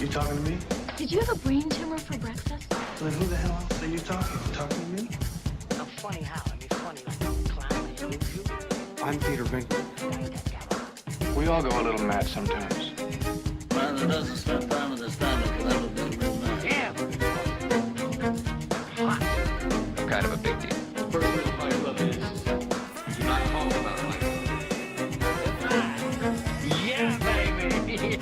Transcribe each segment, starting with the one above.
You talking to me? Did you have a brain tumor for breakfast? Then who the hell else are you talking to? Talking to me? I'm funny how? I mean, funny like a clown. You. I'm Peter Venkman. We all go a little mad sometimes. Man that doesn't spend time with his family can never be a real man. Yeah. I'm kind of a big deal. First rule of my club is do not talk about it like Yeah, baby.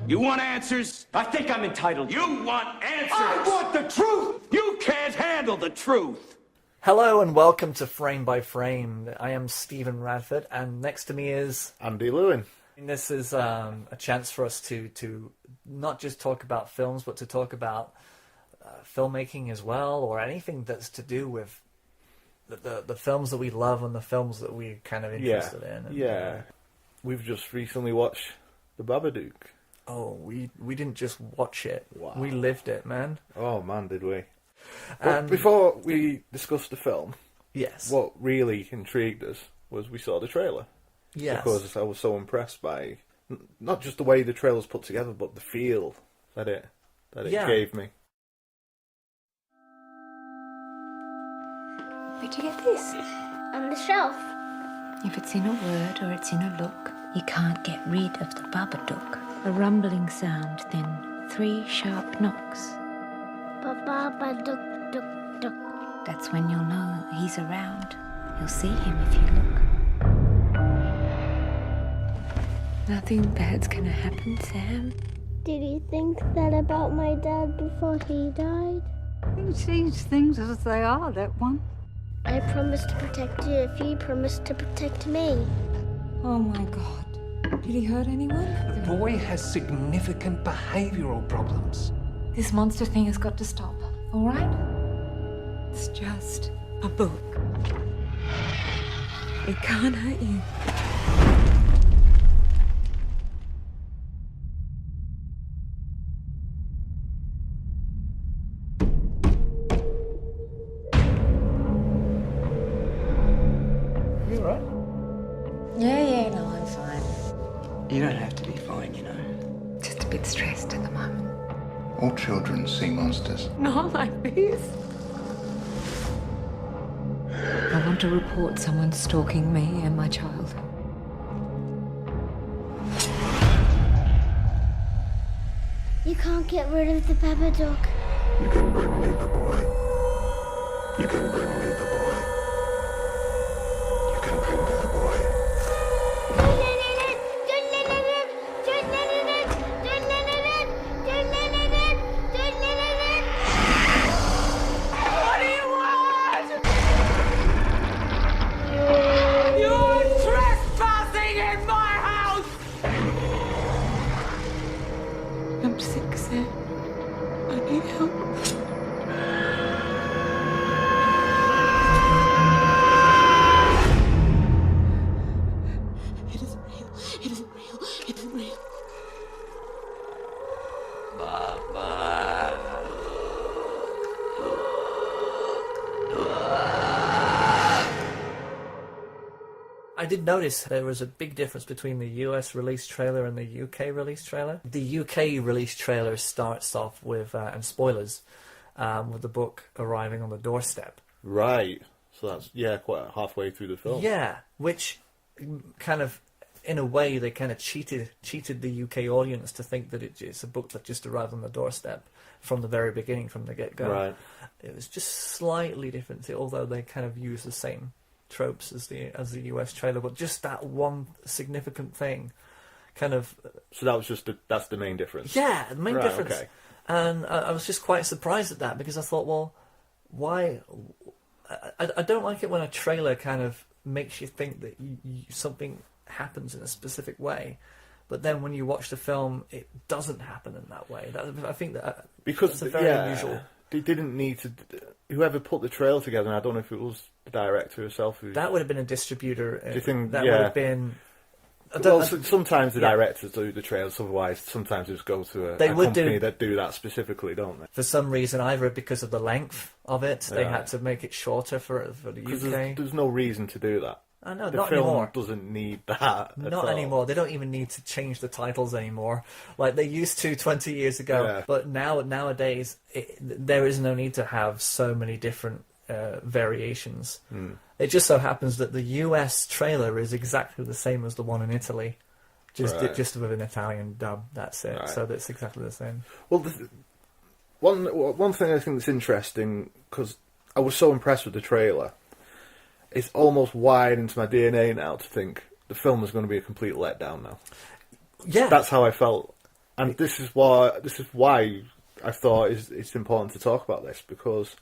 You want answers? I think I'm entitled. You want answers? I want the truth! You can't handle the truth! Hello and welcome to Frame by Frame. I am Stephen Radford, and next to me is Andy Lewin. And this is a chance for us to not just talk about films, but to talk about filmmaking as well, or anything that's to do with the films that we love and the films that we're kind of interested in. And, We've just recently watched The Babadook. Oh, we didn't just watch it. Wow. We lived it, man. Oh man, did we? And But before we discuss the film, yes. what really intrigued us was we saw the trailer. Yes. Because I was so impressed by not just the way the trailer's put together, but the feel that it gave me. Where'd you get this? On the shelf. If it's in a word or it's in a look, you can't get rid of the Babadook. A rumbling sound, then 3 sharp knocks. Babadook, duk, duk. That's when you'll know he's around. You'll see him if you look. Nothing bad's gonna happen, Sam. Did he think that about my dad before he died? He sees things as they are, that one. I promised to protect you if you promised to protect me. Oh my God. Did he hurt anyone? The boy has significant behavioral problems. This monster thing has got to stop, all right? It's just a book. It can't hurt you. You alright? Yeah, no, I'm fine. You don't have to be fine, you know. Just a bit stressed at the moment. All children see monsters. Not like this. I want to report someone stalking me and my child. You can't get rid of the Babadook. You can bring me the boy. You can bring me the boy. You can bring me the boy. What do you want? You're trespassing in my house! I'm sick, Sam. I need help. It isn't real. It isn't real. It isn't real. I did notice there was a big difference between the US release trailer and the UK release trailer. The UK release trailer starts off with, and spoilers, with the book arriving on the doorstep. Right. So that's, quite halfway through the film. Yeah, which kind of, in a way, they kind of cheated the UK audience to think that it's a book that just arrived on the doorstep from the very beginning, from the get-go. Right. It was just slightly different, although they kind of use the same tropes as the US trailer, but just that one significant thing kind of... So that's the main difference? Yeah, the main difference. Okay. And I was just quite surprised at that, because I thought, well, why... I don't like it when a trailer kind of makes you think that something happens in a specific way, but then when you watch the film, it doesn't happen in that way. I think that because that's very unusual. They didn't need to... Whoever put the trailer together, and I don't know if it was the director herself who... That would have been a distributor. Do you think... That would have been Sometimes the directors do the trailers, otherwise sometimes they just go to a company that do that specifically, don't they? For some reason, either because of the length of it, they had to make it shorter for the UK. There's no reason to do that. I know, the not film anymore. Doesn't need that. Not anymore. They don't even need to change the titles anymore, like they used to 20 years ago. Yeah. But nowadays, there is no need to have so many different variations. It just so happens that the US trailer is exactly the same as the one in Italy, just with an Italian dub. That's it. Right. So that's exactly the same. Well, one thing I think that's interesting, because I was so impressed with the trailer. It's almost wired into my DNA now to think the film is going to be a complete letdown now. Yeah, that's how I felt, and this is why I thought it's important to talk about this, because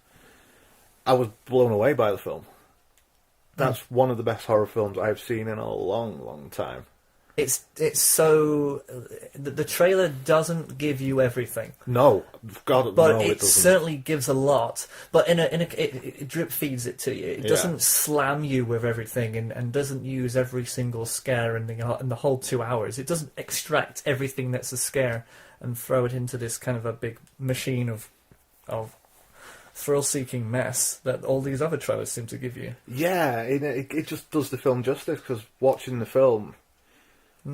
I was blown away by the film. That's one of the best horror films I've seen in a long, long time. It's so the trailer doesn't give you everything. No, God, but no, it certainly gives a lot. But it drip feeds it to you. It doesn't slam you with everything, and doesn't use every single scare in the whole 2 hours. It doesn't extract everything that's a scare and throw it into this kind of a big machine of thrill-seeking mess that all these other trailers seem to give you. Yeah, it just does the film justice, because watching the film.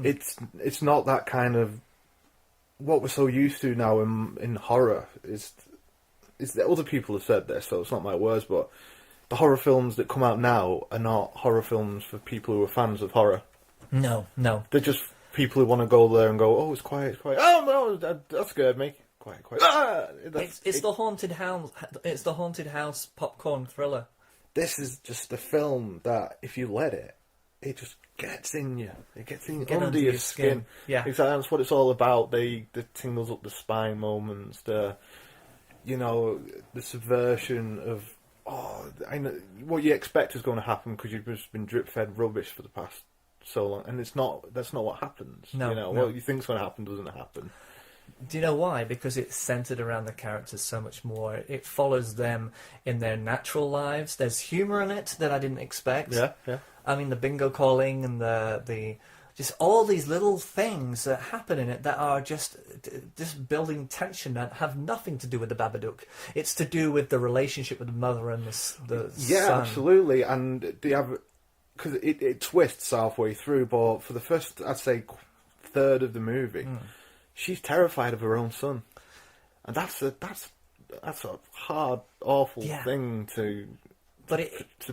It's not that kind of what we're so used to now in horror. Is that other people have said this, so it's not my words, but the horror films that come out now are not horror films for people who are fans of horror. No. They're just people who want to go there and go, oh, it's quiet. Oh no, that scared me. Quiet. Ah! It's the haunted house. It's the haunted house popcorn thriller. This is just a film that if you let it just gets in you. It gets in under your skin. Yeah, exactly. That's what it's all about. The tingles up the spine moments. The subversion of I know what you expect is going to happen because you've just been drip fed rubbish for the past so long, and that's not what happens. No. What you think's going to happen doesn't happen. Do you know why? Because it's centered around the characters so much more. It follows them in their natural lives. There's humor in it that I didn't expect. Yeah. I mean, the bingo calling and the just all these little things that happen in it that are just building tension that have nothing to do with the Babadook. It's to do with the relationship with the mother and the son. Absolutely. And because it twists halfway through, but for the first, I'd say, third of the movie, she's terrified of her own son, and that's a hard, awful thing to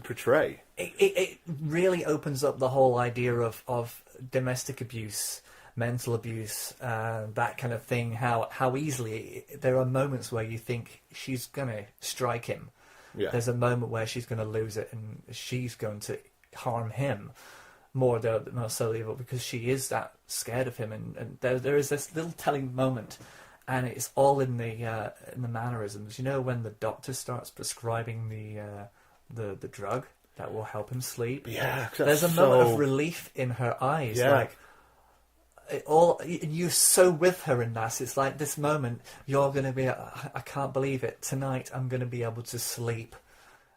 portray. It really opens up the whole idea of domestic abuse, mental abuse, that kind of thing. How easily there are moments where you think she's gonna strike him. Yeah. There's a moment where she's gonna lose it and she's going to harm him more so evil because she is that scared of him, and there is this little telling moment, and it's all in the mannerisms. You know, when the doctor starts prescribing the drug that will help him sleep. Yeah, there's a moment of relief in her eyes. Yeah. You're so with her in that. It's like this moment. You're going to be. I can't believe it. Tonight I'm going to be able to sleep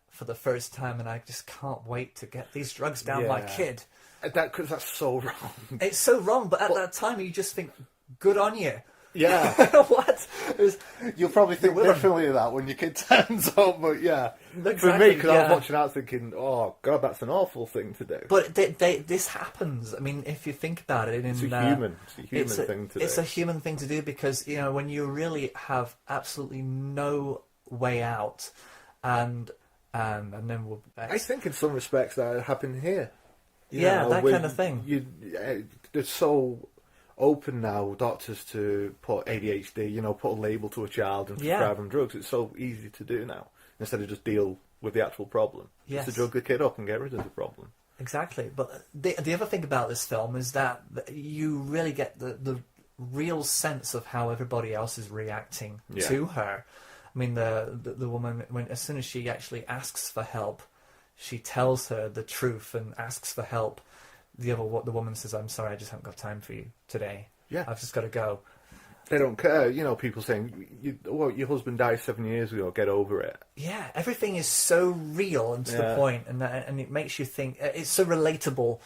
for the first time, and I just can't wait to get these drugs down my kid. Because that's so wrong. It's so wrong, but at that time you just think, good on you. Yeah. What? You'll probably think differently of that when your kid turns up, but yeah. Exactly, for me, because I was watching out thinking, oh, God, that's an awful thing to do. But this happens. I mean, if you think about it... It's a human thing to do. It's a human thing to do because, you know, when you really have absolutely no way out, and then we'll... I think in some respects that happened here. That kind of thing. They're so open now, doctors, to put ADHD, put a label to a child and prescribe them drugs. It's so easy to do now, instead of just deal with the actual problem. Yes. Just to drug the kid up and get rid of the problem. Exactly. But the other thing about this film is that you really get the real sense of how everybody else is reacting to her. I mean, the woman, as soon as she actually asks for help, she tells her the truth and asks for help. The woman says, "I'm sorry, I just haven't got time for you today. Yeah, I've just got to go." They don't care. People saying, your husband died 7 years ago, get over it. Yeah, everything is so real and to the point, and it makes you think, it's so relatable,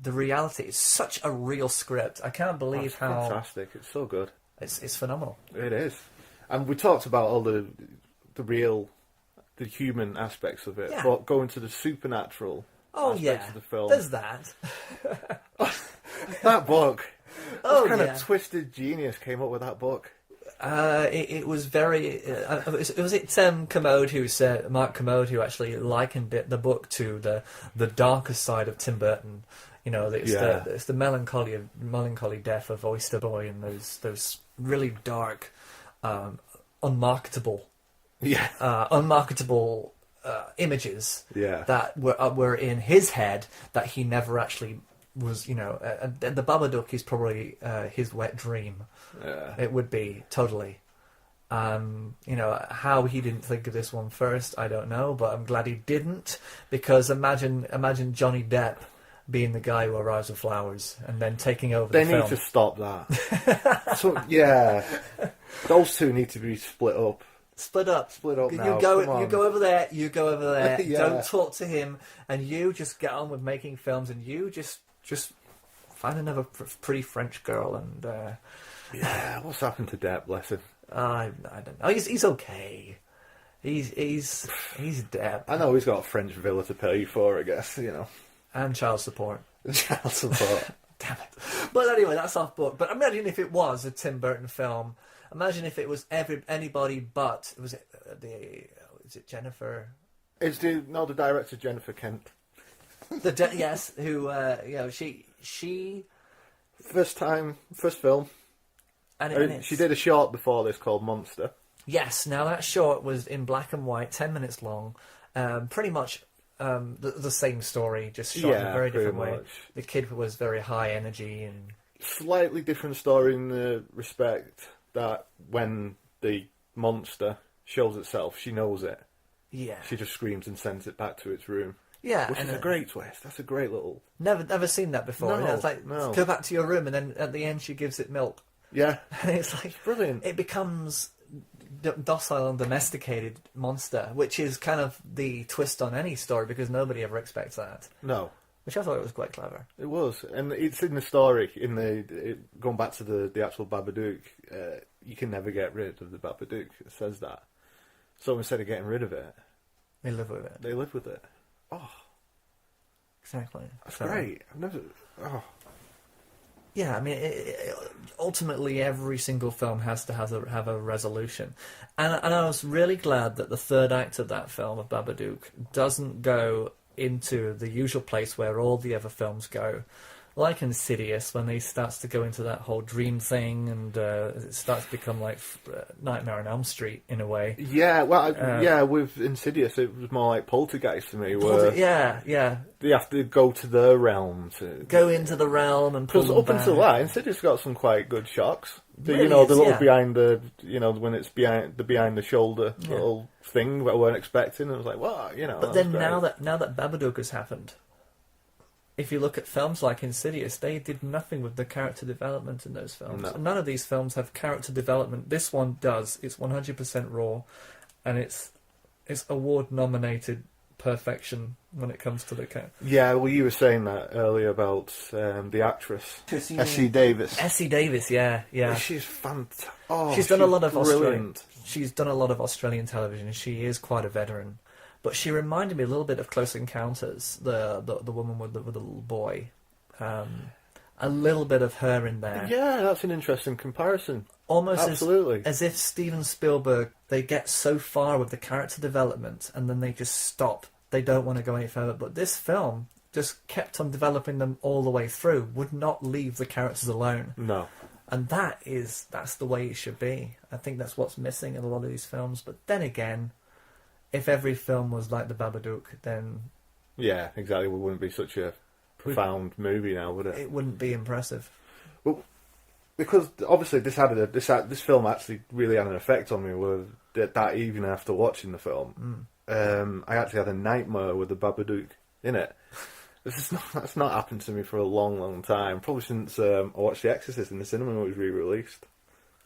the reality. It's such a real script. I can't believe It's how fantastic. It's so good. it's phenomenal. It is. And we talked about all the human aspects of it, Yeah. but going to the supernatural aspects of the film. There's that. That book. Oh, What kind yeah. of twisted genius came up with that book? It was very. Was it Mark Commode who actually likened the book to the darker side of Tim Burton. You know, it's the melancholy death of Oyster Boy and those really dark, unmarketable images that were in his head that he never actually was. You know, the Babadook is probably his wet dream. Yeah. It would be totally. You know, how he didn't think of this one first, I don't know, but I'm glad he didn't, because imagine Johnny Depp being the guy who arrives with flowers and then taking over the film. They need to stop that. So, yeah. Those two need to be split up. Split up now. You go over there, you go over there. Yeah. Don't talk to him, and you just get on with making films, and you just find another pretty French girl and... Yeah, what's happened to Depp, bless him? I don't know. He's okay. He's Depp. I know he's got a French villa to pay for, I guess, you know. And child support. Child support. Damn it. But anyway, that's off book. But imagine if it was a Tim Burton film. Imagine if it was anybody but... Was it Jennifer? It's the director, Jennifer Kent. Yes, who, she... First film. And she did a short before this called Monster. Yes, now that short was in black and white, 10 minutes long. Pretty much the same story, just shot in a very different way. The kid was very high energy and... Slightly different story in the respect that when the monster shows itself, she knows it. Yeah. She just screams and sends it back to its room. Yeah. Which is a great twist. That's a great little... Never seen that before. No, It's like, go back to your room, and then at the end she gives it milk. Yeah. And it's like... Brilliant. It becomes docile and domesticated monster, which is kind of the twist on any story, because nobody ever expects that. No. Which I thought was quite clever. It was. And it's in the story, going back to the actual Babadook, you can never get rid of the Babadook. It says that. So instead of getting rid of it... They live with it. They live with it. Oh. Exactly. That's great. I've never... Oh. Yeah, I mean, ultimately every single film has to have a resolution. And I was really glad that the third act of that film, of Babadook, doesn't go into the usual place where all the other films go. Like Insidious, when he starts to go into that whole dream thing, and it starts to become like Nightmare on Elm Street in a way. Yeah, well, with Insidious, it was more like Poltergeist to me. Where yeah. They have to go to their realm to go into the realm and pull them up back. until that, Insidious got some quite good shocks. Really the little yeah. behind the, when it's behind the shoulder little thing that I weren't expecting. I was like, wow, But then now that Babadook has happened, if you look at films like Insidious, they did nothing with the character development in those films. No. None of these films have character development. This one does. It's 100% raw, and it's award-nominated perfection when it comes to the character. Yeah, well, you were saying that earlier about the actress, S.C. Davis. S.C. Davis, yeah. She's fantastic. She's done a lot of brilliant. She's done a lot of Australian television. She is quite a veteran. But she reminded me a little bit of Close Encounters, the woman with the little boy. A little bit of her in there. Yeah, that's an interesting comparison. Almost absolutely as if Steven Spielberg, they get so far with the character development and then they just stop. They don't want to go any further. But this film just kept on developing them all the way through, would not leave the characters alone. No. And that's the way it should be. I think that's what's missing in a lot of these films. But then again, if every film was like The Babadook, then... Yeah, exactly. It wouldn't be such a profound movie now, would it? It wouldn't be impressive. Well, because obviously this film actually really had an effect on me with that evening after watching the film. I actually had a nightmare with The Babadook in it. That's not happened to me for a long, long time. Probably since I watched The Exorcist in the cinema when it was re-released.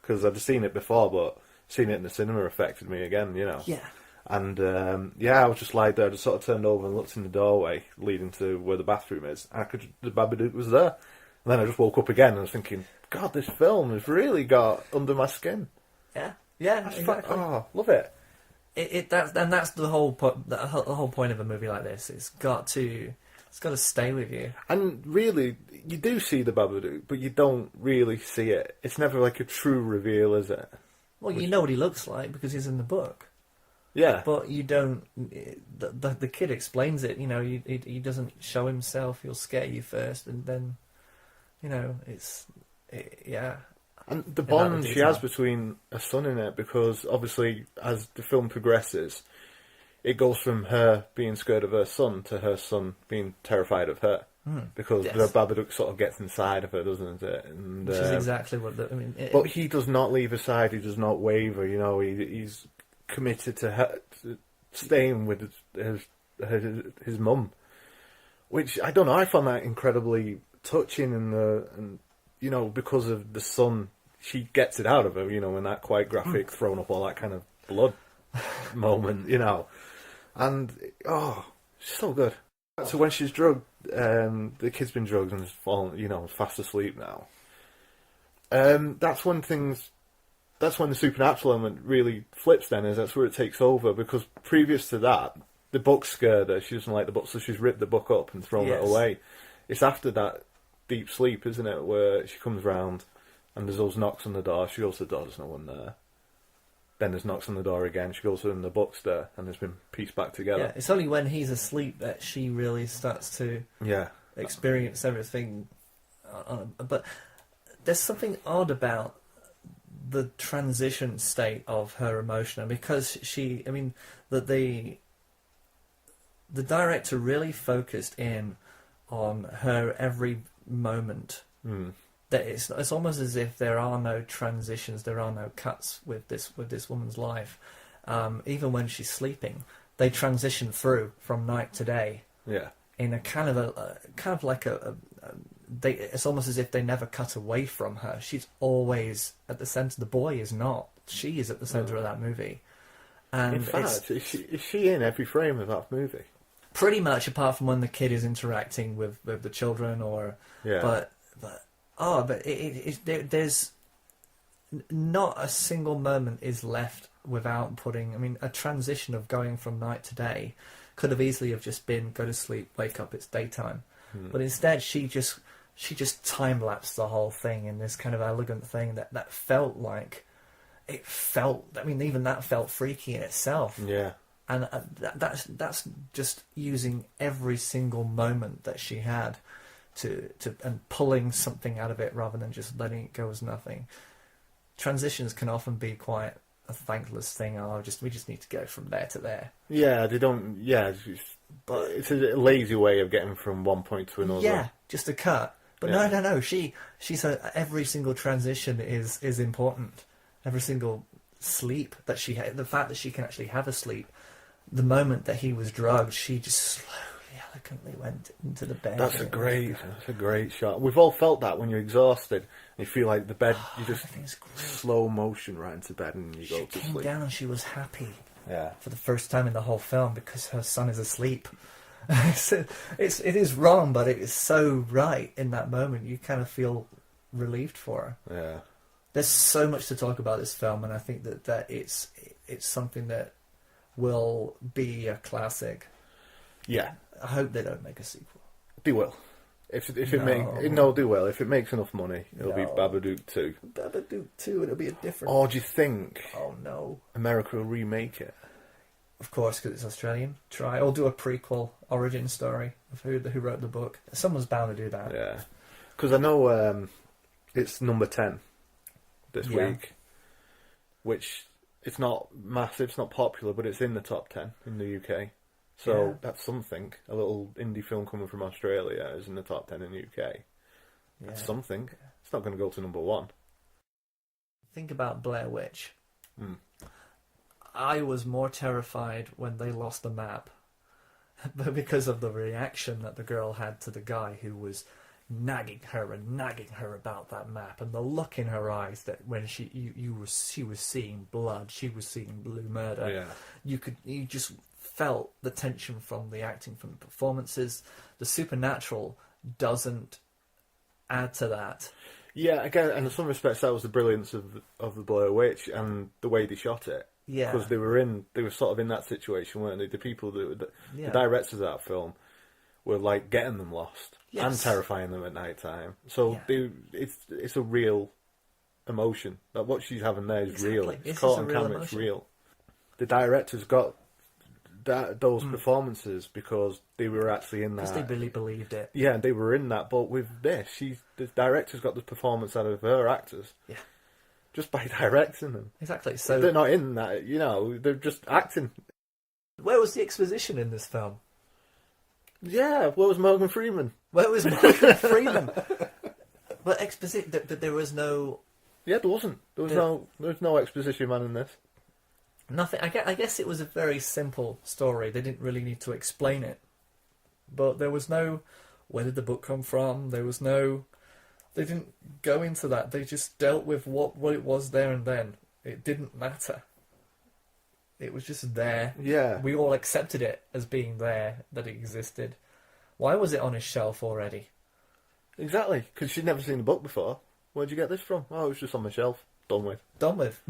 Because I'd seen it before, but seeing it in the cinema affected me again, Yeah. And I was just like there. I just sort of turned over and looked in the doorway leading to where the bathroom is. And the Babadook was there. And then I just woke up again and I was thinking, God, this film has really got under my skin. Yeah, exactly. Love it. That's the whole point of a movie like this. It's got to stay with you. And really, you do see the Babadook, but you don't really see it. It's never like a true reveal, is it? Well, you know what he looks like because he's in the book. Yeah. But you don't... The kid explains it, you know, he doesn't show himself, he'll scare you first, and then, you know, yeah. And the bond she has between her son in it, because obviously as the film progresses, it goes from her being scared of her son to her son being terrified of her. Because the Babadook sort of gets inside of her, doesn't it? And, which is exactly what but he does not leave her side, he does not waver, you know, he's committed to her, to staying with his mum. Which, I don't know, I found that incredibly touching, and you know, because of the son, she gets it out of her, you know, in that quite graphic, throwing up all that kind of blood moment, you know. And, so good. So when she's drugged, the kid's been drugged and has fallen, you know, fast asleep now. That's when the supernatural element really flips then, is that's where it takes over, because previous to that, the book scared her, she doesn't like the book, so she's ripped the book up and thrown it away. It's after that deep sleep, isn't it, where she comes round and there's those knocks on the door, she goes to the door, there's no one there. Then there's knocks on the door again, she goes in the book's there, and it's been pieced back together. Yeah, it's only when he's asleep that she really starts to experience everything. But there's something odd about the transition state of her emotion, because the director really focused in on her every moment. That it's almost as if there are no transitions, there are no cuts with this woman's life. Even when she's sleeping, they transition through from night to day. Yeah. In a kind of like it's almost as if they never cut away from her. She's always at the centre. The boy is not. She is at the centre of that movie. And in fact, is she in every frame of that movie? Pretty much, apart from when the kid is interacting with the children, there's not a single moment is left without putting. I mean, a transition of going from night to day could have easily have just been go to sleep, wake up, it's daytime. But instead, she just time lapsed the whole thing in this kind of elegant thing that felt like it felt. I mean, even that felt freaky in itself. Yeah. And that's just using every single moment that she had and pulling something out of it rather than just letting it go as nothing. Transitions can often be quite a thankless thing. We just need to go from there to there. Yeah, they don't. Yeah, but it's a lazy way of getting from one point to another. Yeah, just a cut. But no. She's every single transition is important. Every single sleep that she had, the fact that she can actually have a sleep. The moment that he was drugged, she just slowly, elegantly went into the bed. That's a great shot. We've all felt that when you're exhausted. And you feel like the bed, you just slow motion right into bed and you go to sleep. She came down and she was happy. Yeah. For the first time in the whole film because her son is asleep. It is wrong, but it is so right in that moment. You kind of feel relieved for her. Yeah. There's so much to talk about this film, and I think that it's something that will be a classic. Yeah. I hope they don't make a sequel. They will. They will. If it makes enough money, it'll be Babadook 2. Babadook 2, it'll be a different... Or do you think... Oh, no. America will remake it? Of course, because it's Australian. Try. Or do a prequel, origin story of who wrote the book. Someone's bound to do that. Yeah. Because I know it's number 10 this week, which... It's not massive, it's not popular, but it's in the top 10 in the UK. So that's something. A little indie film coming from Australia is in the top 10 in the UK. That's something. It's not going to go to number 1. Think about Blair Witch. I was more terrified when they lost the map because of the reaction that the girl had to the guy who was nagging her about that map, and the look in her eyes that when she was seeing blood, she was seeing blue murder. Yeah. You just felt the tension from the acting, from the performances. The supernatural doesn't add to that. Yeah, again, and in some respects, that was the brilliance of the Blair Witch and the way they shot it. Yeah, because they were sort of in that situation, weren't they? The people the directors of that film were like getting them lost and terrifying them at night time. So it's a real emotion. That what she's having there is real. It's caught on camera. It's real. The directors got those performances because they were actually in that. Because they really believed it. Yeah, they were in that. But with this, the director's got the performance out of her actors. Yeah. Just by directing them. Exactly. So they're not in that, they're just acting. Where was the exposition in this film? Yeah, where was Morgan Freeman? Where was Morgan Freeman? Well, exposition, but there was no... Yeah, there wasn't. There was no exposition man in this. Nothing. I guess it was a very simple story. They didn't really need to explain it. But there was no... Where did the book come from? There was no... They didn't go into that. They just dealt with what it was there and then. It didn't matter. It was just there. Yeah. We all accepted it as being there, that it existed. Why was it on his shelf already? Exactly, because she'd never seen the book before. Where'd you get this from? Oh, it was just on my shelf. Done with.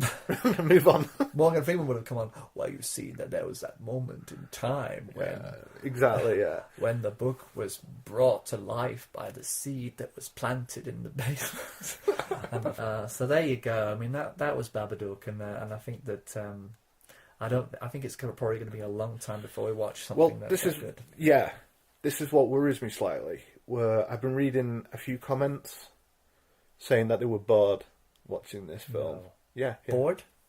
Move on. Morgan Freeman would have come on. Well, you see that there was that moment in time when... exactly, yeah. When the book was brought to life by the seed that was planted in the basement. So there you go. I mean, that was Babadook, and I think that... I think it's probably going to be a long time before we watch something that's good. Yeah, this is what worries me slightly. Where I've been reading a few comments saying that they were bored watching this film. No. Yeah.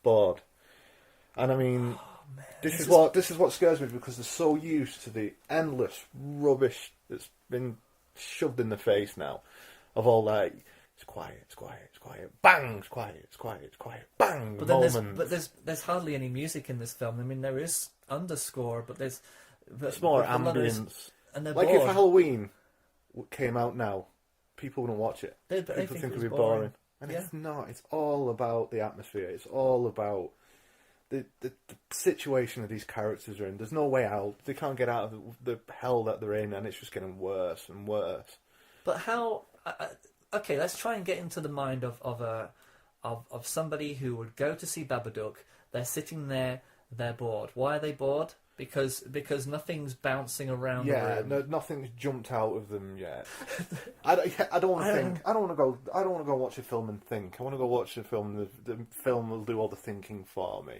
Bored. And I mean, this is what scares me, because they're so used to the endless rubbish that's been shoved in the face now, of all that. It's quiet. Bang! It's quiet. Bang! But there's hardly any music in this film. I mean, there is underscore, but there's... It's more ambience. And they're like bored. if Halloween came out now, people wouldn't watch it. People think it would be boring. And it's not. It's all about the atmosphere. It's all about the situation that these characters are in. There's no way out. They can't get out of the hell that they're in, and it's just getting worse and worse. But how... okay, let's try and get into the mind of somebody who would go to see Babadook. They're sitting there, they're bored. Why are they bored? Because nothing's bouncing around the room. No, nothing's jumped out of them yet. I don't want to think. I don't want to go watch a film and think. I want to go watch a film. The film will do all the thinking for me.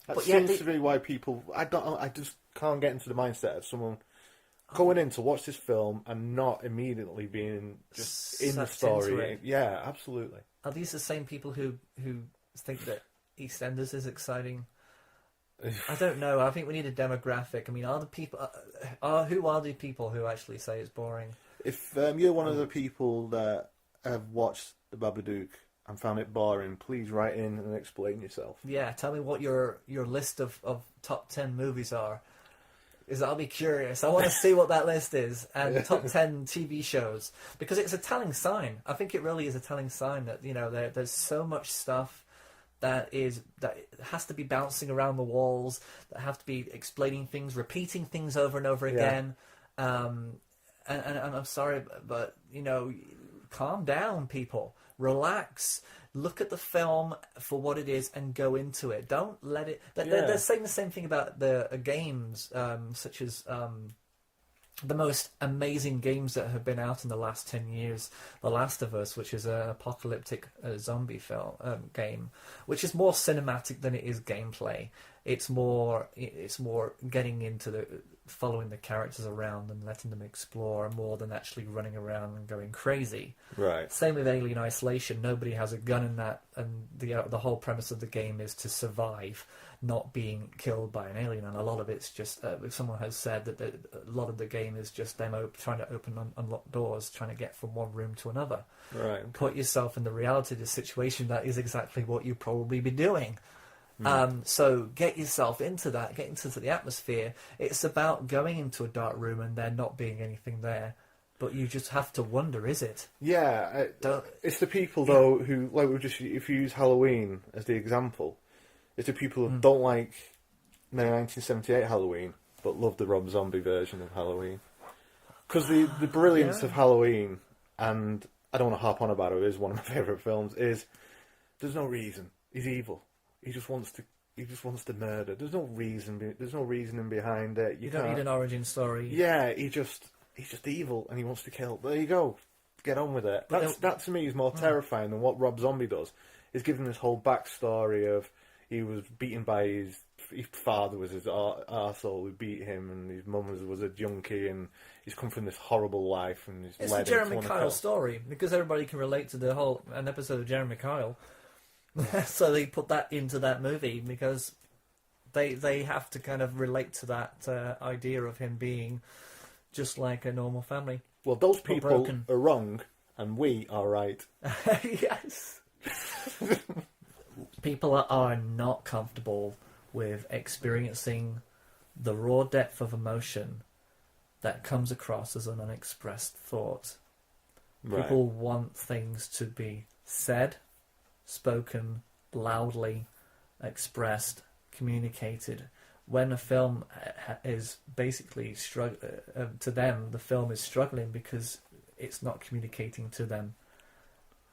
That seems to be why people. I just can't get into the mindset of someone going in to watch this film and not immediately being just in the story. Yeah, absolutely. Are these the same people who think that EastEnders is exciting? I don't know. I think we need a demographic. I mean, are the people who are the people who actually say it's boring? If you're one of the people that have watched The Babadook and found it boring, please write in and explain yourself. Yeah, tell me what your list of top 10 movies are. Because I'll be curious. I want to see what that list is, and top 10 TV shows, because it's a telling sign. I think it really is a telling sign that there's so much stuff that has to be bouncing around the walls, that have to be explaining things, repeating things over and over again. And I'm sorry, but calm down, people. Relax. Look at the film for what it is and go into it. Don't let it... They're saying the same thing about the games, such as the most amazing games that have been out in the last 10 years. The Last of Us, which is an apocalyptic zombie game, which is more cinematic than it is gameplay. It's more getting into following the characters around and letting them explore more than actually running around and going crazy. Right. Same with Alien Isolation. Nobody has a gun in that, and the whole premise of the game is to survive, not being killed by an alien. And a lot of it's just someone has said that a lot of the game is just them trying to open unlock doors, trying to get from one room to another. Right. Okay. Put yourself in the reality of the situation. That is exactly what you probably be doing. So get yourself into that, get into the atmosphere. It's about going into a dark room and there not being anything there, But you just have to wonder, is it? Yeah, it's the people though who like if you use Halloween as the example, it's the people who don't like the 1978 Halloween but love the Rob Zombie version of Halloween. Because the brilliance of Halloween, and I don't want to harp on about it, it is one of my favourite films, is there's no reason. He's evil. He just wants to murder. There's no reason. There's no reasoning behind it. You don't need an origin story. Yeah, he's just evil and he wants to kill. There you go. Get on with it. That to me is more terrifying than what Rob Zombie does. Is giving this whole backstory of he was beaten by his father was his arsehole who beat him, and his mum was a junkie, and he's come from this horrible life, and he's It's led the Jeremy into Kyle story, because everybody can relate to an episode of Jeremy Kyle. So they put that into that movie because they have to kind of relate to that idea of him being just like a normal family. Well, those people are wrong, and we are right. Yes. People are not comfortable with experiencing the raw depth of emotion that comes across as an unexpressed thought. Right. People want things to be said, spoken, loudly, expressed, communicated. When a film is basically to them, the film is struggling because it's not communicating to them.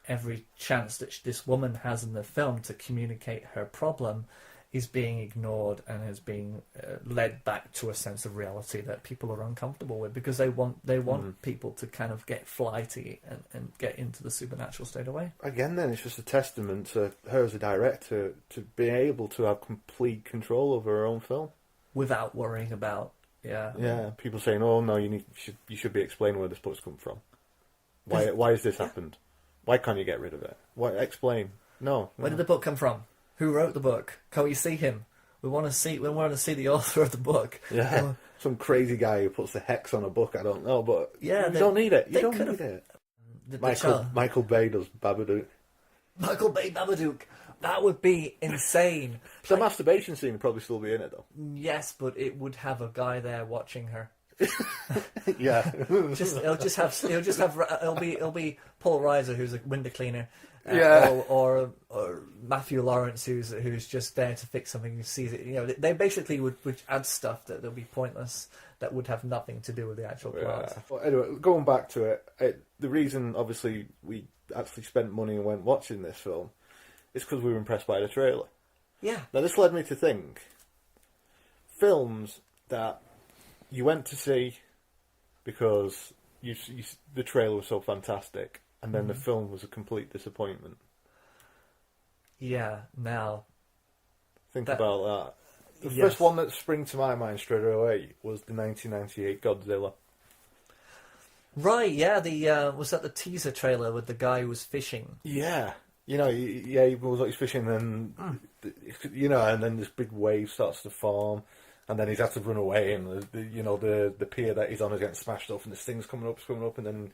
Every chance that this woman has in the film to communicate her problem is being ignored and is being led back to a sense of reality that people are uncomfortable with, because they want people to kind of get flighty and get into the supernatural straight away. Again, then it's just a testament to her as a director to be able to have complete control over her own film without worrying about people saying, "Oh no, you should be explaining where this book's come from. Why has this happened? Why can't you get rid of it? Why explain? No. Where did the book come from? Who wrote the book? Can we see him? We want to see the author of the book." Yeah, some crazy guy who puts the hex on a book. I don't know, but you don't need it. You don't need it. Michael Bay does Babadook. Michael Bay Babadook. That would be insane. The masturbation scene would probably still be in it though. Yes, but it would have a guy there watching her. Yeah. It'll be Paul Reiser, who's a window cleaner. Or Matthew Lawrence, who's just there to fix something. Who sees it? You know, they basically would add stuff that would be pointless, that would have nothing to do with the actual plot. Well, anyway, going back to it, the reason obviously we actually spent money and went watching this film is because we were impressed by the trailer. Yeah. Now this led me to think films that you went to see because the trailer was so fantastic, and then the film was a complete disappointment. Yeah, now... Think about that. The first one that sprang to my mind straight away was the 1998 Godzilla. Right, yeah, was that the teaser trailer with the guy who was fishing? Yeah. You know, he was like he's fishing, and and then this big wave starts to form, and then he's had to run away, and the pier that he's on is getting smashed up, and this thing's coming up, and then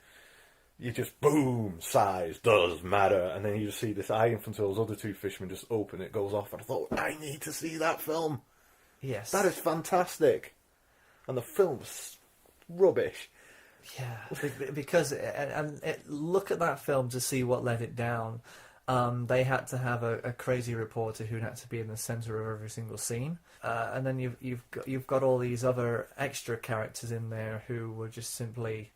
you just boom, size does matter, and then you just see this eye in front of those other two fishermen just open, it goes off, and I thought, I need to see that film. Yes, that is fantastic, and the film's rubbish. Yeah, because look at that film to see what let it down. They had to have a crazy reporter who had to be in the centre of every single scene, and then you've got all these other extra characters in there who were just simply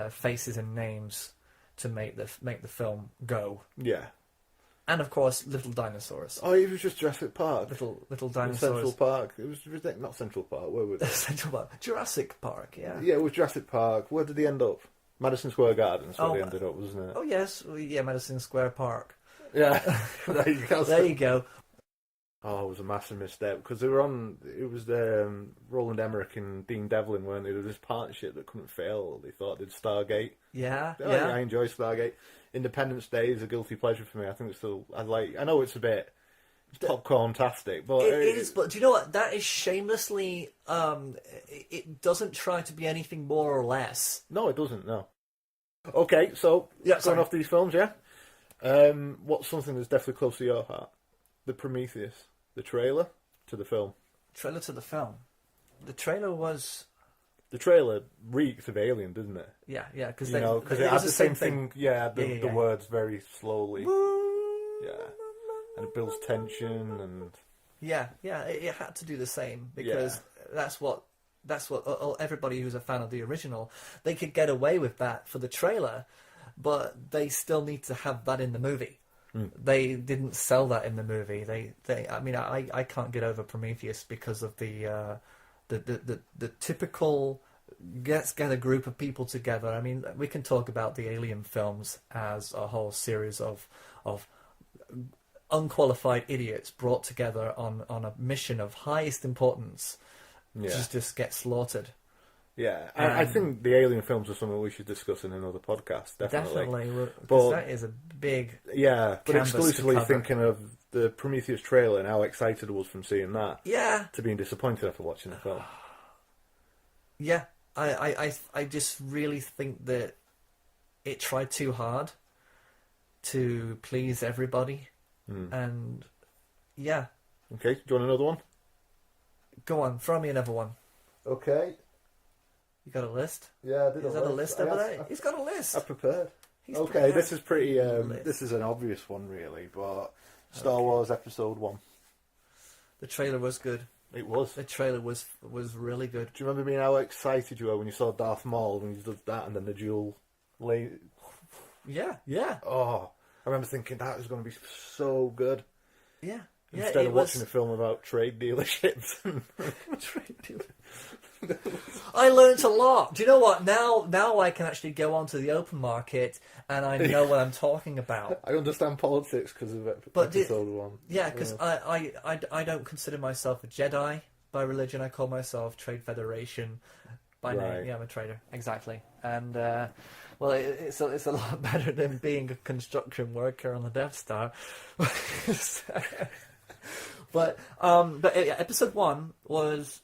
faces and names to make the film go. Yeah, and of course little dinosaurs. Oh, it was just Jurassic Park. Little dinosaurs. Central Park. It was not Central Park. Where was it? Central Park. Jurassic Park. Yeah. Yeah, it was Jurassic Park. Where did they end up? Madison Square Garden is where they ended up, wasn't it? Oh yes, yeah, Madison Square Park. Yeah, there you go. There you go. Oh, it was a massive misstep because they were on. It was Roland Emmerich and Dean Devlin, weren't they? There was this partnership that couldn't fail. They thought they'd Stargate. Yeah, yeah. I enjoy Stargate. Independence Day is a guilty pleasure for me. I think it's still. I know it's a bit popcorn-tastic, but it is. But do you know what? That is shamelessly. It doesn't try to be anything more or less. No, it doesn't. No. Okay, so going off these films, yeah. What's something that's definitely close to your heart? The Prometheus, the trailer to the film. Trailer to the film. The trailer was the trailer reeks of Alien, doesn't it? Yeah, because it had the same thing. Yeah, the words very slowly. Yeah, and it builds tension and. Yeah, it had to do the same because that's what everybody who's a fan of the original, they could get away with that for the trailer, but they still need to have that in the movie. They didn't sell that in the movie. I can't get over Prometheus because of the typical get a group of people together. I mean, we can talk about the Alien films as a whole series of unqualified idiots brought together on a mission of highest importance, just get slaughtered. Yeah, I think the Alien films are something we should discuss in another podcast. Definitely, because that is a big but exclusively thinking of the Prometheus trailer and how excited I was from seeing that. Yeah, to being disappointed after watching the film. Yeah, I just really think that it tried too hard to please everybody. And yeah. Okay, do you want another one? Go on, throw me another one. Okay. You got a list? Yeah, I did. Is that a list over there? He's got a list. I prepared. Okay, this is pretty. This is an obvious one, really, but Star Wars Episode 1. The trailer was good. It was. The trailer was really good. Do you remember being how excited you were when you saw Darth Maul when he did that and then the dual lane? Yeah. Oh, I remember thinking that was going to be so good. Yeah. Instead of watching a film about trade dealerships. Trade dealerships. I learnt a lot. Do you know what? Now I can actually go onto the open market and I know what I'm talking about. I understand politics because of Episode 1. Yeah, because I don't consider myself a Jedi by religion. I call myself Trade Federation by name. Yeah, I'm a trader. Exactly. And well, it's a lot better than being a construction worker on the Death Star. But Episode 1 was.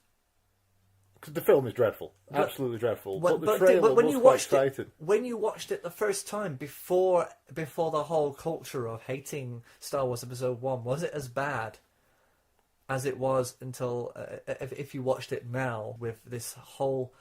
Because the film is dreadful, absolutely dreadful. But the when trailer was you quite watched exciting. When you watched it the first time, before the whole culture of hating Star Wars Episode 1, was it as bad as it was until if you watched it now with this whole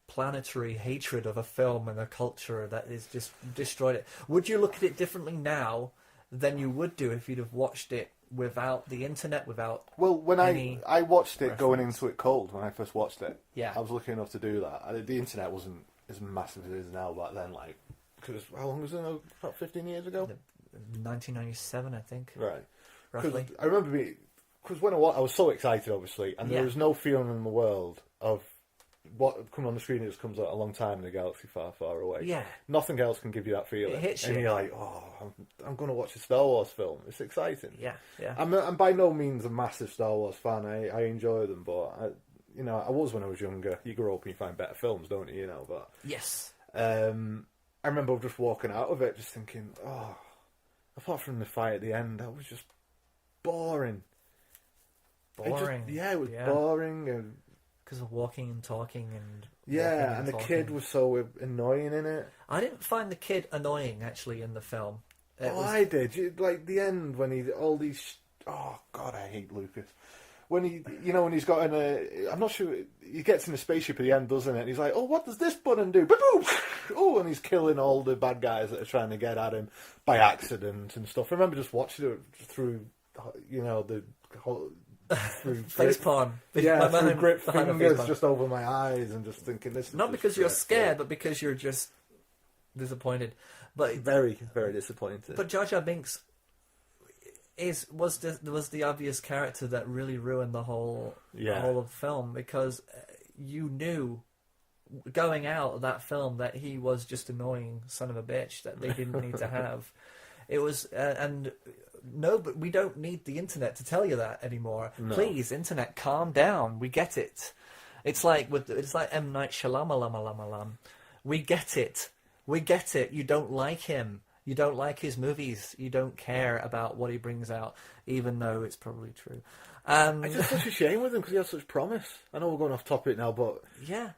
planetary hatred of a film and a culture that is just destroyed it? Would you look at it differently now than you would do if you'd have watched it without the internet, without when I watched it going into it cold when I first watched it. Yeah, I was lucky enough to do that. The internet wasn't as massive as it is now back then. Like, because how long was it? About 15 years ago. 1997, I think. Right, roughly. I remember because when I was so excited, obviously, and there was no feeling in the world of what coming on the screen. It just comes out a long time in a galaxy far, far away. Yeah, nothing else can give you that feeling. It hits you, and you're like, oh, I'm going to watch a Star Wars film. It's exciting. Yeah. I'm by no means a massive Star Wars fan. I enjoy them, but I was when I was younger. You grow up and you find better films, don't you? But yes. I remember just walking out of it, just thinking, oh, apart from the fight at the end, that was just boring. It was boring and. Because of walking and talking and... Yeah, and the kid was so annoying in it. I didn't find the kid annoying, actually, in the film. I did. Like, the end, when all these... Oh, God, I hate Lucas. When when he's got in a... I'm not sure... He gets in a spaceship at the end, doesn't it? And he's like, oh, what does this button do? Boom! Oh, and he's killing all the bad guys that are trying to get at him by accident and stuff. I remember just watching it through, the whole... face palm. Through grip fingers just over my eyes and just thinking this. Not because you're scared, but because you're just disappointed. But very, very disappointed. But Jar Jar Binks was the obvious character that really ruined the whole of the film, because you knew going out of that film that he was just annoying son of a bitch that they didn't need to have. It was No, but we don't need the internet to tell you that anymore. No. Please, internet, calm down. We get it. It's like M. Night Shyamalan. We get it. You don't like him. You don't like his movies. You don't care about what he brings out, even though it's probably true. I just such a shame with him because he has such promise. I know we're going off topic now, but yeah.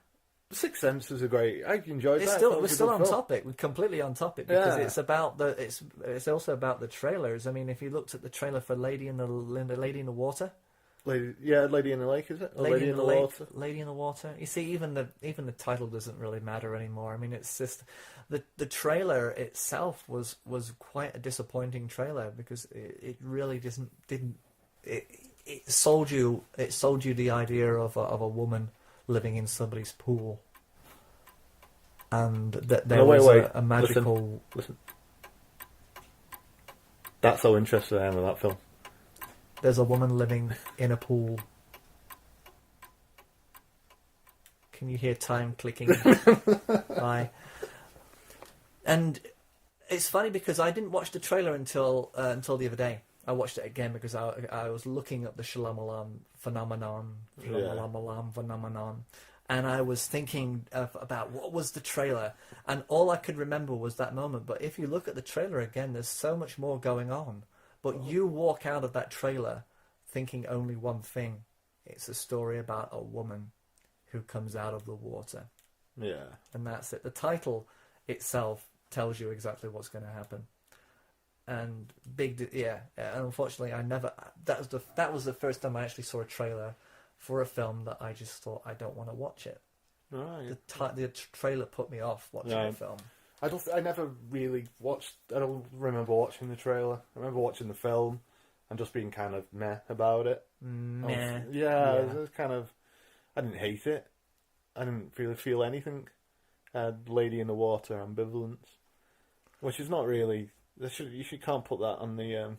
Sixth Sense is a great. I enjoyed that. We're still on topic. We're completely on topic because it's about it's also about the trailers. I mean, if you looked at the trailer for Lady in the Water, Lady in the Lake, is it? Or Lady in the Lake, Water. Lady in the Water. You see, even the title doesn't really matter anymore. I mean, it's just the trailer itself was quite a disappointing trailer because it really didn't it sold you the idea of a woman living in somebody's pool, and that there was a magical. Listen. That's how interested I am in that film. There's a woman living in a pool. Can you hear time clicking by? And it's funny because I didn't watch the trailer until the other day. I watched it again because I was looking up the Shalamalam phenomenon, and I was thinking about what was the trailer, and all I could remember was that moment. But if you look at the trailer again, there's so much more going on. But you walk out of that trailer thinking only one thing. It's a story about a woman who comes out of the water. Yeah. And that's it. The title itself tells you exactly what's going to happen. And and unfortunately, that was the first time I actually saw a trailer for a film that I just thought, I don't want to watch it. Right. The trailer put me off watching the film. I never really watched. I don't remember watching the trailer. I remember watching the film and just being kind of meh about it. Meh. It was kind of. I didn't hate it. I didn't really feel anything. Lady in the Water ambivalence, which is not really. You can't put that on the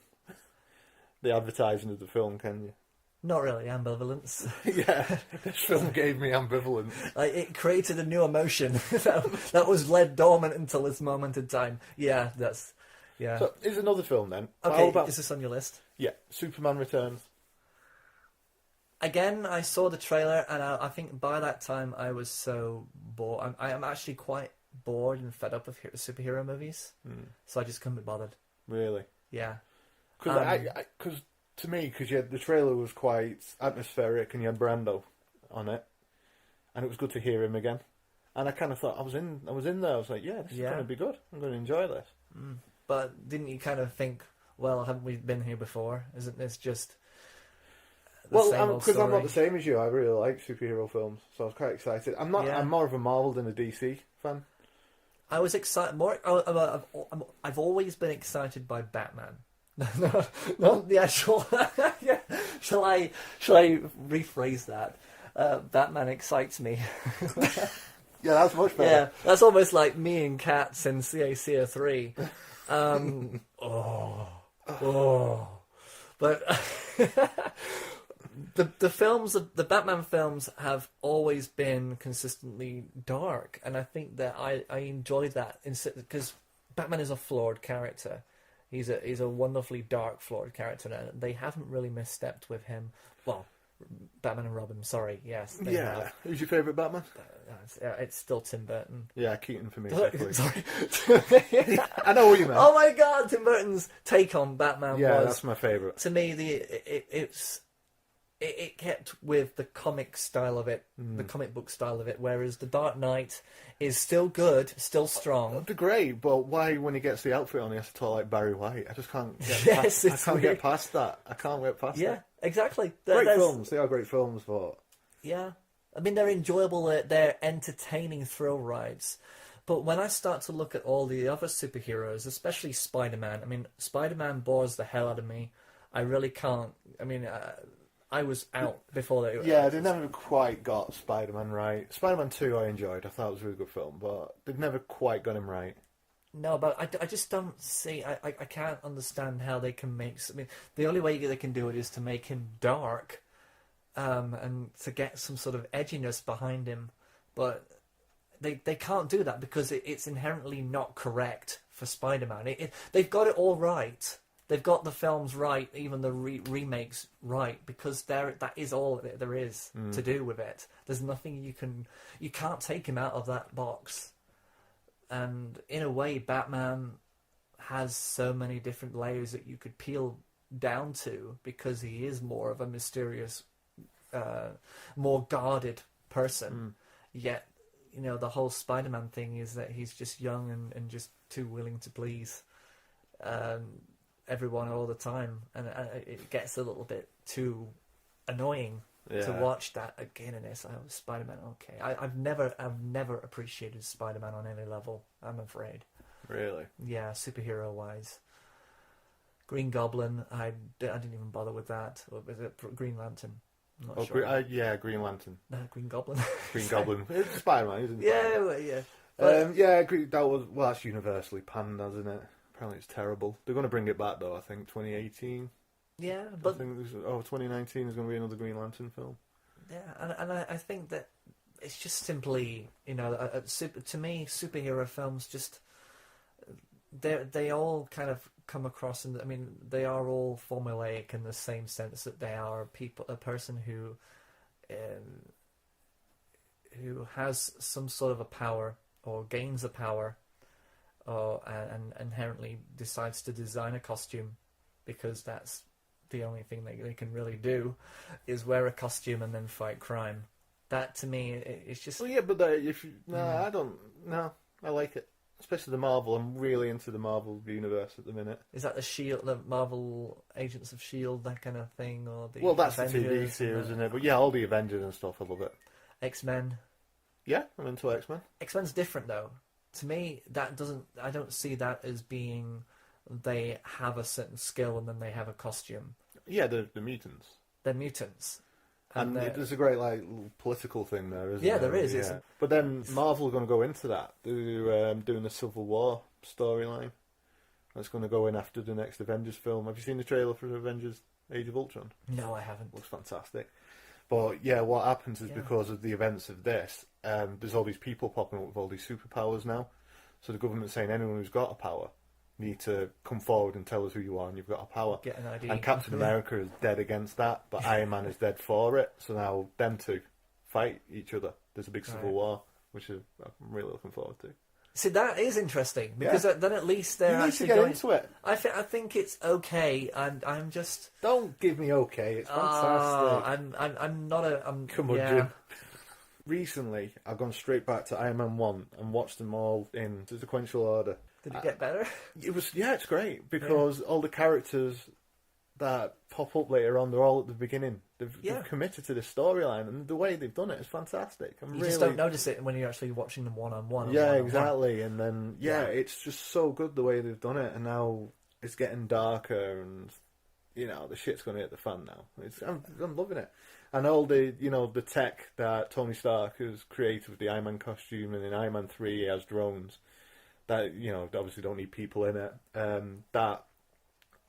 advertising of the film, can you? Not really ambivalence. Yeah, this film gave me ambivalence. It created a new emotion that was led dormant until this moment in time. Yeah, that's. So, here's another film then. Okay, is this on your list? Yeah, Superman Returns. Again, I saw the trailer, and I think by that time I was so bored. I am actually quite bored and fed up of superhero movies, so I just couldn't be bothered. Really? Yeah. Because to me, the trailer was quite atmospheric, and you had Brando on it, and it was good to hear him again. And I kind of thought I was in there. I was like, yeah, this is going to be good. I'm going to enjoy this. But didn't you kind of think, well, haven't we been here before? Isn't this just because I'm not the same as you. I really like superhero films, so I was quite excited. I'm not. Yeah. I'm more of a Marvel than a DC fan. I was excited. I've always been excited by Batman. Not the actual. Yeah. Shall I rephrase that? Batman excites me. Yeah, that's much better. Yeah, that's almost like me and Cats in CACA 3. But the Batman films have always been consistently dark, and I think that I enjoy that because Batman is a flawed character. He's a wonderfully dark, flawed character, and they haven't really misstepped with him. Well, Batman and Robin, sorry, yes. Yeah. Who's your favourite Batman? It's still Tim Burton. Yeah, Keaton for me. Sorry. I know what you meant. Oh my God, Tim Burton's take on Batman was... that's my favourite. To me, it kept with the comic style of it, the comic book style of it, whereas The Dark Knight is still good, still strong. They're great, but why, when he gets the outfit on, he has to talk like Barry White? I just can't get get past that. I can't get past that. Yeah, exactly. Great films. They are great films, but... Yeah. I mean, they're enjoyable, they're entertaining thrill rides. But when I start to look at all the other superheroes, especially Spider-Man, I mean, Spider-Man bores the hell out of me. I really can't... I mean... I was out before they... Yeah, they never quite got Spider-Man right. Spider-Man 2 I enjoyed. I thought it was a really good film, but they've never quite got him right. No, but I just don't see... I can't understand how they can make... I mean, the only way they can do it is to make him dark and to get some sort of edginess behind him. But they can't do that because it's inherently not correct for Spider-Man. They've got it all right. They've got the films right, even the remakes right, because that is all there is to do with it. There's nothing you can't take him out of that box. And in a way, Batman has so many different layers that you could peel down to, because he is more of a mysterious, more guarded person. Yet, the whole Spider-Man thing is that he's just young and just too willing to please everyone all the time, and it gets a little bit too annoying to Yeah. watch that again in this. Spider-Man, okay. I've never appreciated Spider-Man on any level, I'm afraid. Really? Yeah, superhero-wise. Green Goblin, I didn't even bother with that. Or was it Green Lantern? I'm not sure. Yeah, Green Lantern. No, Green Goblin. Green Goblin. It's Spider-Man, isn't it? Yeah, well, yeah. That's universally panned, hasn't it? Apparently it's terrible. They're going to bring it back, though, I think, 2018. Yeah, I but... think 2019 is going to be another Green Lantern film. Yeah, and I think that it's just simply, to me, superhero films just... They all kind of come across, and I mean, they are all formulaic in the same sense that they are a person who has some sort of a power or gains a power, and inherently decides to design a costume because that's the only thing that they can really do is wear a costume and then fight crime. That to me, it's just. Well, yeah, but I don't. No, I like it. Especially the Marvel. I'm really into the Marvel universe at the minute. Is that the Marvel Agents of S.H.I.E.L.D., that kind of thing? Or the that's Avengers, the TV series, isn't it? But yeah, all the Avengers and stuff, I love it. X-Men. Yeah, I'm into X-Men. X-Men's different, though. To me, I don't see that as being they have a certain skill and then they have a costume. Yeah, they're mutants. They're mutants. And there's a great little political thing there, isn't there? Yeah, there is. Yeah. But then Marvel are going to go into that. They're doing the Civil War storyline. That's going to go in after the next Avengers film. Have you seen the trailer for Avengers Age of Ultron? No, I haven't. Looks fantastic. But yeah, what happens is because of the events of this, there's all these people popping up with all these superpowers now. So the government's saying anyone who's got a power need to come forward and tell us who you are and you've got a power. Get an ID. And Captain America is dead against that, but Iron Man is dead for it. So now them two fight each other. There's a big civil war, which I'm really looking forward to. See, that is interesting because then at least they're actually get going into it. I think it's okay, and I'm just don't give me okay. It's fantastic. I'm not a curmudgeon. Yeah. Recently, I've gone straight back to Iron Man 1 and watched them all in sequential order. Did it get better? It's great because all the characters that pop up later on, they're all at the beginning. They've committed to this storyline, and the way they've done it is fantastic. You just don't notice it when you're actually watching them one-on-one. Yeah, exactly. And then, it's just so good the way they've done it, and now it's getting darker, and, the shit's going to hit the fan now. I'm loving it. And all the, the tech that Tony Stark has created with the Iron Man costume, and in Iron Man 3 he has drones that, obviously don't need people in it. That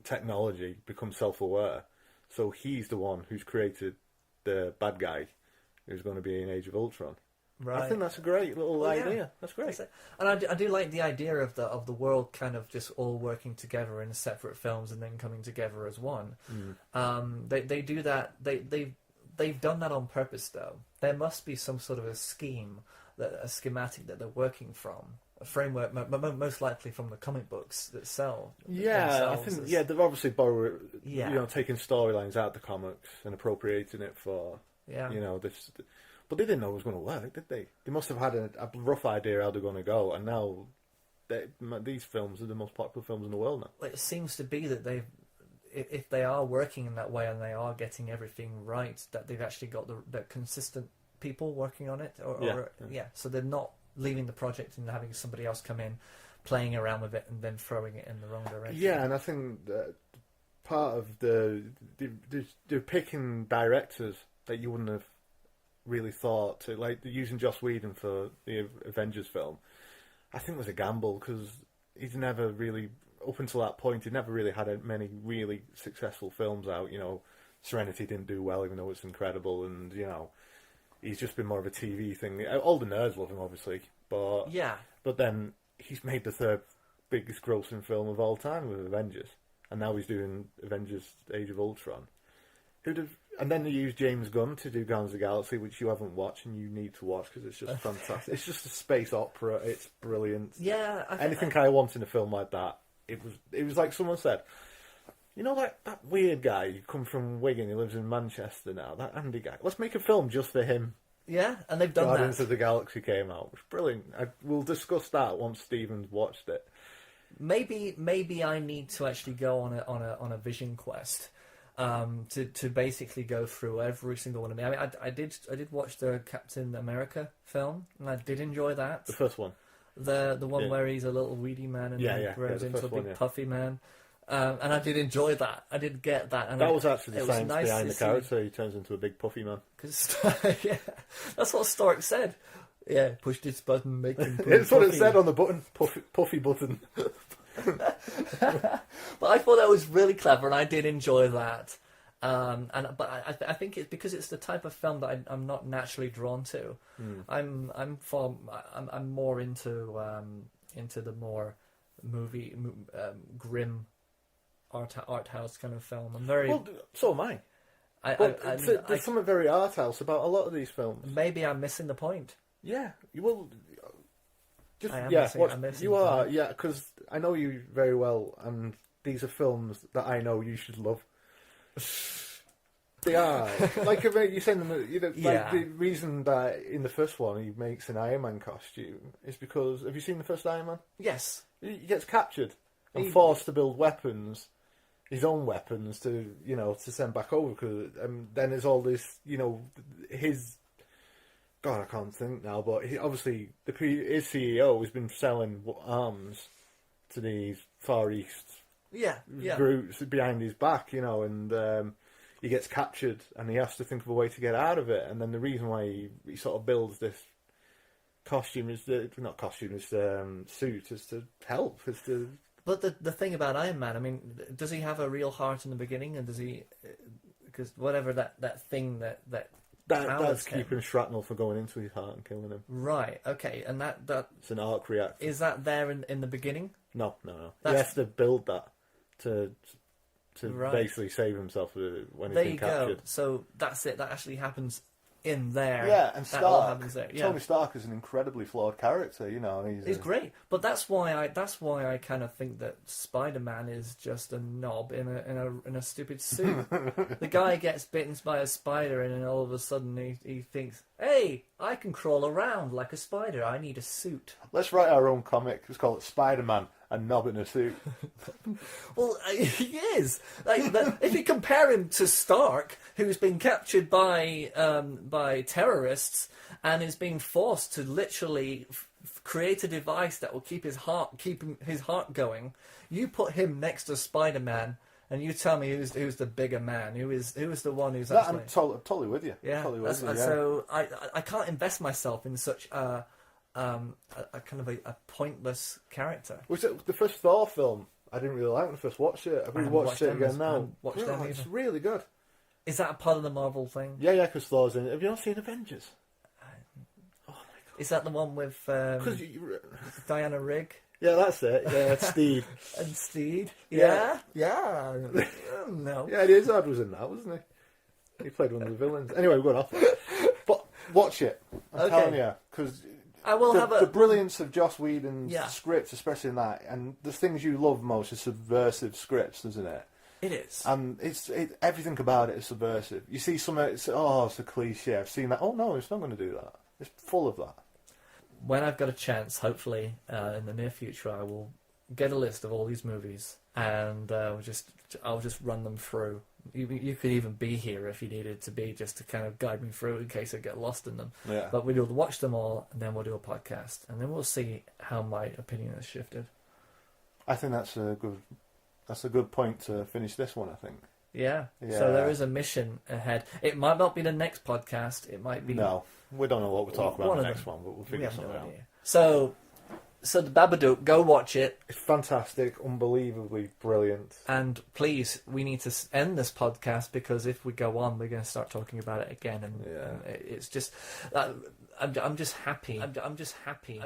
technology becomes self-aware. So he's the one who's created the bad guy who's going to be in Age of Ultron. Right. I think that's a great little idea. Yeah. That's great. And I do like the idea of the world kind of just all working together in separate films and then coming together as one. They do that. They've done that on purpose, though. There must be some sort of a schematic that they're working from. A framework, most likely from the comic books that sell. Yeah, I think they've obviously borrowed, taking storylines out of the comics and appropriating it for, this. But they didn't know it was going to work, did they? They must have had a rough idea how they're going to go, and now these films are the most popular films in the world now. It seems to be that if they are working in that way and they are getting everything right, that they've actually got the consistent people working on it, so they're not leaving the project and having somebody else come in, playing around with it, and then throwing it in the wrong direction. Yeah, and I think that part of they're picking directors that you wouldn't have really thought to, like using Joss Whedon for the Avengers film. I think was a gamble because he's never really, up until that point, he'd never really had many really successful films out. Serenity didn't do well, even though it's incredible, and he's just been more of a TV thing. All the nerds love him, obviously, but then he's made the third biggest grossing film of all time with Avengers, and now he's doing Avengers: Age of Ultron. And then they used James Gunn to do Guardians of the Galaxy, which you haven't watched and you need to watch because it's just fantastic. It's just a space opera. It's brilliant. Yeah, anything I want in a film like that. It was like someone said. That weird guy who come from Wigan, he lives in Manchester now, that Andy guy. Let's make a film just for him. Yeah, and they've done Guardians that. of the Galaxy came out. It was brilliant. We'll discuss that once Stephen's watched it. Maybe I need to actually go on a vision quest. to basically go through every single one of them. I mean, I did watch the Captain America film, and I did enjoy that. The first one. The one where he's a little weedy man and then grows into a big puffy man. And I did enjoy that. I did get that. And that was actually the science nice behind the character. He turns into a big puffy man. Cause, yeah, that's what Stark said. Yeah, push this button, make him puffy. It's what it said on the button. Puffy button. But I thought that was really clever, and I did enjoy that. But I think it's because it's the type of film that I'm not naturally drawn to. I'm more into the more grim art house kind of film. I'm very so am I. There's something very art house about a lot of these films. Maybe I'm missing the point. Yeah, you will. I'm missing you are, yeah, because I know you very well, and these are films that I know you should love. They are. Like, you saying them, like the reason that in the first one he makes an Iron Man costume is because, have you seen the first Iron Man? Yes. He gets captured and forced to build weapons, his own weapons, to send back over, because then there's all this, his... God, I can't think now, but obviously his CEO has been selling arms to these Far East groups behind his back, and he gets captured and he has to think of a way to get out of it. And then the reason why he sort of builds this suit is to help. But the thing about Iron Man, I mean, does he have a real heart in the beginning, and does he? Because whatever that thing that's keeping shrapnel from going into his heart and killing him. Right. Okay. And that it's an arc reactor. Is that there in the beginning? No. He has to build that to basically save himself when he's been captured. There you go. So that's it. That actually happens in there. Yeah, and that all happens there. Yeah. Tony Stark is an incredibly flawed character. He's great. But that's why I kind of think that Spider-Man is just a knob in a stupid suit. The guy gets bitten by a spider, and then all of a sudden he thinks, "Hey, I can crawl around like a spider. I need a suit." Let's write our own comic. Let's call it Spider-Man. A knob in a suit. Well, he is. If you compare him to Stark, who's been captured by terrorists and is being forced to literally create a device that will keep his heart going, you put him next to Spider-Man, and you tell me who's the bigger man, who is the one who's actually... I'm totally with you. Yeah. Totally with you. So I can't invest myself in such a kind of a pointless character. Was it the first Thor film? I didn't really like when I first watched it. I've rewatched it again now. It's really good. Is that a part of the Marvel thing? Yeah, because Thor's in it. Have you not seen Avengers? Oh my god! Is that the one with Diana Rigg? Yeah, that's it. Yeah, Steed. And Steed? Yeah. No. Yeah, Izzard was in that, wasn't he? He played one of the villains. Anyway, we're going off. But watch it. I'm telling you, because the brilliance of Joss Whedon's scripts, especially in that, and the things you love most is subversive scripts, isn't it? It is. And everything about it is subversive. You see something, it's a cliche. I've seen that. Oh no, it's not going to do that. It's full of that. When I've got a chance, hopefully in the near future, I will get a list of all these movies, and I'll just run them through. You could even be here if you needed to be, just to kind of guide me through in case I get lost in them. Yeah. But we'll watch them all, and then we'll do a podcast, and then we'll see how my opinion has shifted. I think that's a good point to finish this one, I think. Yeah. So there is a mission ahead. It might not be the next podcast. It might be... No, we don't know what we'll talk about in the next one, but we'll figure something out. So the Babadook, go watch it. It's fantastic, unbelievably brilliant. And please, we need to end this podcast, because if we go on, we're going to start talking about it again, and it's just... I'm just happy. I'm just happy.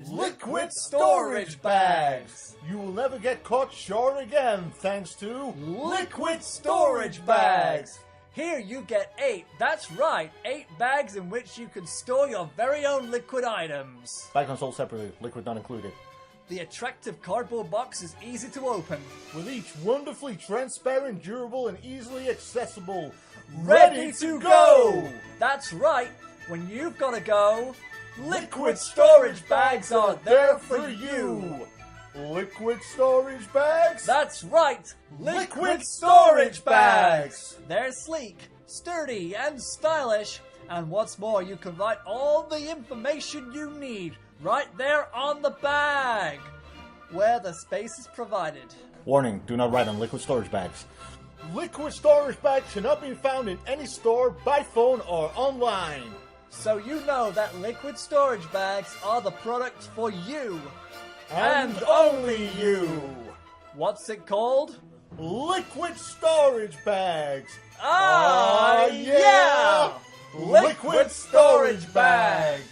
Liquid storage bags! You will never get caught short again, thanks to liquid storage bags! Here you get 8, that's right, 8 bags in which you can store your very own liquid items. Bags are sold separately, liquid not included. The attractive cardboard box is easy to open. With each wonderfully transparent, durable, and easily accessible. Ready to go! That's right, when you've got to go, liquid storage bags are there for you! Liquid storage bags? That's right! Liquid storage bags! They're sleek, sturdy, and stylish. And what's more, you can write all the information you need right there on the bag, where the space is provided. Warning, do not write on liquid storage bags. Liquid storage bags cannot be found in any store, by phone, or online. So you know that liquid storage bags are the product for you. And only you. What's it called? Liquid storage bags. Ah, yeah! Liquid storage bags.